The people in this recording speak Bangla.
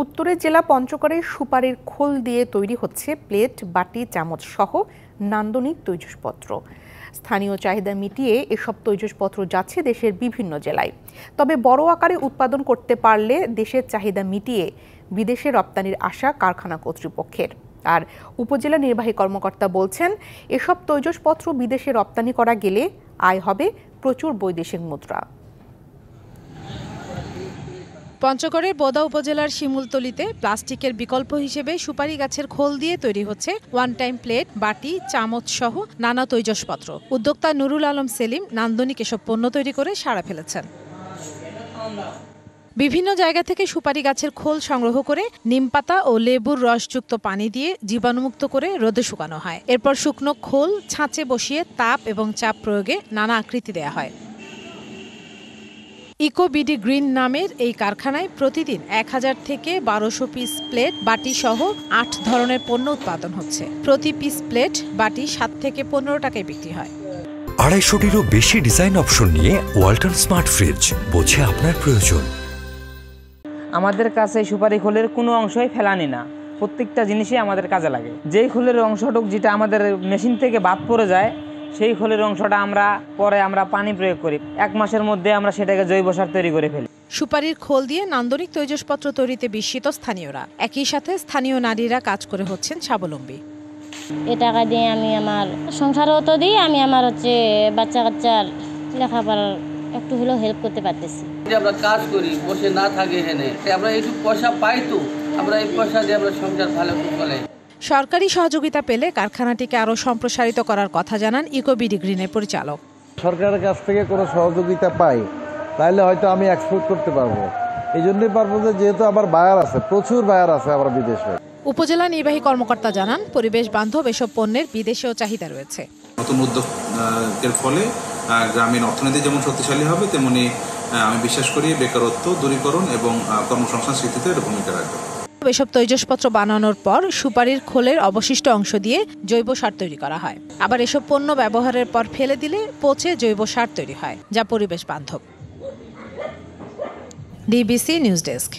উত্তরের জেলা পঞ্চগড়ের সুপারির খোল দিয়ে তৈরি হচ্ছে প্লেট, বাটি, চামচ সহ নান্দনিক তৈজসপত্র। স্থানীয় চাহিদা মিটিয়ে এসব তৈজসপত্র যাচ্ছে দেশের বিভিন্ন জেলায়। তবে বড় আকারে উৎপাদন করতে পারলে দেশের চাহিদা মিটিয়ে বিদেশে রপ্তানির আশা কারখানা কর্তৃপক্ষের। আর উপজেলা নির্বাহী কর্মকর্তা বলছেন, এসব তৈজসপত্র বিদেশে রপ্তানি করা গেলে আয় হবে প্রচুর বৈদেশিক মুদ্রা। পঞ্চগড়ের বোদা উপজেলার শিমুলতলীতে প্লাস্টিকের বিকল্প হিসেবে সুপারি গাছের খোল দিয়ে তৈরি হচ্ছে ওয়ান টাইম প্লেট, বাটি, চামচ সহ নানা তৈজসপত্র। উদ্যোক্তা নুরুল আলম সেলিম নান্দনিক এসব পণ্য তৈরি করে সাড়া ফেলেছেন। বিভিন্ন জায়গা থেকে সুপারি গাছের খোল সংগ্রহ করে নিমপাতা ও লেবুর রসযুক্ত পানি দিয়ে জীবাণুমুক্ত করে রোদে শুকানো হয়। এরপর শুকনো খোল ছাঁচে বসিয়ে তাপ এবং চাপ প্রয়োগে নানা আকৃতি দেয়া হয়। ইকোবিডি গ্রিন নামের এই কারখানায় প্রতিদিন 1000 থেকে 1200 পিস প্লেট, বাটি সহ 8 ধরনের পণ্য উৎপাদন হচ্ছে। প্রতি পিস প্লেট, বাটি 7 থেকে 15 টাকায় বিক্রি হয়। 250-টিরও বেশি ডিজাইন অপশন নিয়ে ওয়ালটন স্মার্ট ফ্রিজ, বোঝে আপনার প্রয়োজন। আমাদের কাছে সুপারি খোলের কোনো অংশই ফেলানি না, প্রত্যেকটা জিনিসই আমাদের কাজে লাগে। যেই খোলের অংশটুক যেটা আমাদের মেশিন থেকে বাদ পড়ে যায়, সেই খোলের অংশটা আমরা পানি প্রয়োগ করি। 1 মাসের মধ্যে আমরা সেটাকে জৈব সার তৈরি করে ফেলি। সুপারির খোল দিয়ে নান্দনিক তৈজসপত্র তৈরিতে বিস্মিত স্থানীয়রা। একই সাথে স্থানীয় নারীরা কাজ করে হচ্ছেন স্বাবলম্বী। এ টাকা দিয়ে আমি আমার সংসারও তো দিই, আমি আমার বাচ্চা কাচ্চার লেখাপড়ার একটু হলেও হেল্প করতে পারতেছি। আমরা কাজ করি, বসে না থাকি হেনে আমরা একটু পয়সা পাই, তো আমরা এই পয়সা দিয়ে আমরা সংসার ভালো চলে। সরকারি সহযোগিতা পেলে কারখানাটিকে আরও সম্প্রসারিত করার কথা জানান ইকোবিডি গ্রিনের পরিচালক। সরকারের কাছ থেকে কোনো সহযোগিতা পাই তাহলে হয়তো আমি এক্সপোর্ট করতে পারবো। এই জন্যই পারবো যেহেতু আমার বায়ার আছে, প্রচুর বায়ার আছে আমার বিদেশে। উপজেলা নির্বাহী কর্মকর্তা জানান, পরিবেশ বান্ধব এসব পণ্যের বিদেশেও চাহিদা রয়েছে। নতুন উদ্যোগের ফলে গ্রামীণ অর্থনীতি যেমন শক্তিশালী হবে, তেমনি আমি বিশ্বাস করি বেকারত্ব দূরীকরণ এবং কর্মসংস্থান সৃষ্টিতে এটা ভূমিকা রাখবে। এসব তৈজসপত্র বানানোর পর সুপারির খোলের অবশিষ্ট অংশ দিয়ে জৈব সার তৈরি করা হয়। আবার এসব পণ্য ব্যবহারের পর ফেলে দিলে পচে জৈব সার তৈরি হয়, যা পরিবেশ বান্ধব। DBC news desk.